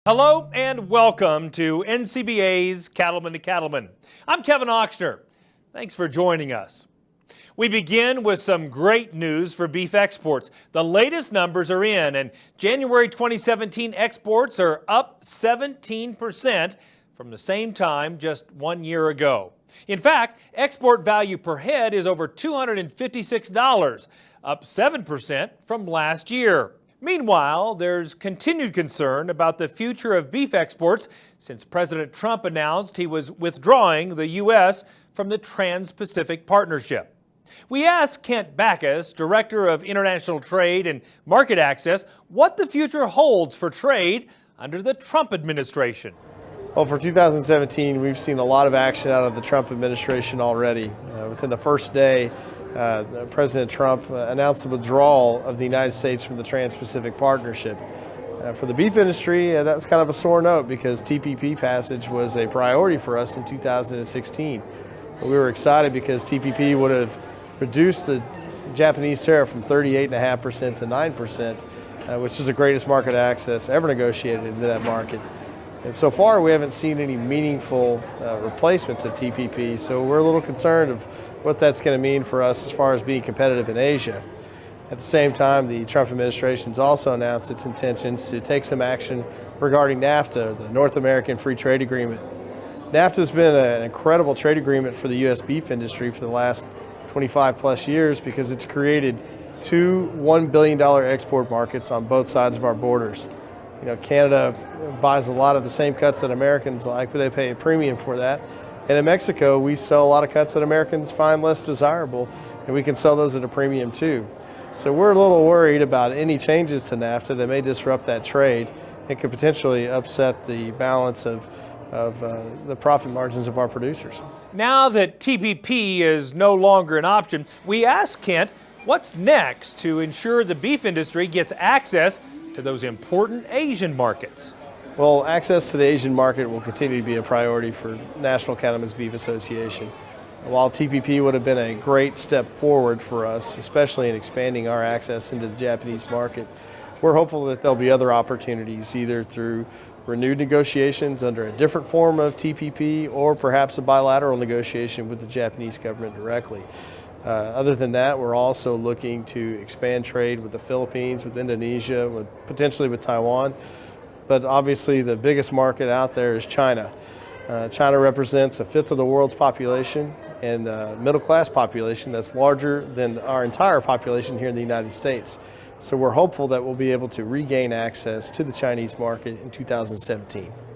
Hello and welcome to NCBA's Cattlemen to Cattlemen. I'm Kevin Ochsner. Thanks for joining us. We begin with some great news for beef exports. The latest numbers are in, and January 2017 exports are up 17% from the same time just 1 year ago. In fact, export value per head is over $256, up 7% from last year. Meanwhile, there's continued concern about the future of beef exports since President Trump announced he was withdrawing the U.S. from the Trans-Pacific Partnership. We asked Kent Backus, Director of International Trade and Market Access, what the future holds for trade under the Trump administration. Well, for 2017, we've seen a lot of action out of the Trump administration already. Within the first day, President Trump announced the withdrawal of the United States from the Trans-Pacific Partnership. For the beef industry, that's kind of a sore note because TPP passage was a priority for us in 2016. We were excited because TPP would have reduced the Japanese tariff from 38.5% to 9%, which is the greatest market access ever negotiated into that market. And so far, we haven't seen any meaningful replacements of TPP, so we're a little concerned of what that's going to mean for us as far as being competitive in Asia. At the same time, the Trump administration has also announced its intentions to take some action regarding NAFTA, the North American Free Trade Agreement. NAFTA has been an incredible trade agreement for the U.S. beef industry for the last 25 plus years because it's created two $1 billion export markets on both sides of our borders. You know, Canada buys a lot of the same cuts that Americans like, but they pay a premium for that. And in Mexico, we sell a lot of cuts that Americans find less desirable, and we can sell those at a premium too. So we're a little worried about any changes to NAFTA that may disrupt that trade and could potentially upset the balance of the profit margins of our producers. Now that TPP is no longer an option, we asked Kent what's next to ensure the beef industry gets access to those important Asian markets. Well, access to the Asian market will continue to be a priority for National Cattlemen's Beef Association. While TPP would have been a great step forward for us, especially in expanding our access into the Japanese market, we're hopeful that there'll be other opportunities, either through renewed negotiations under a different form of TPP or perhaps a bilateral negotiation with the Japanese government directly. Other than that, we're also looking to expand trade with the Philippines, with Indonesia, potentially with Taiwan. But obviously the biggest market out there is China. China represents a fifth of the world's population and a middle-class population that's larger than our entire population here in the United States. So we're hopeful that we'll be able to regain access to the Chinese market in 2017.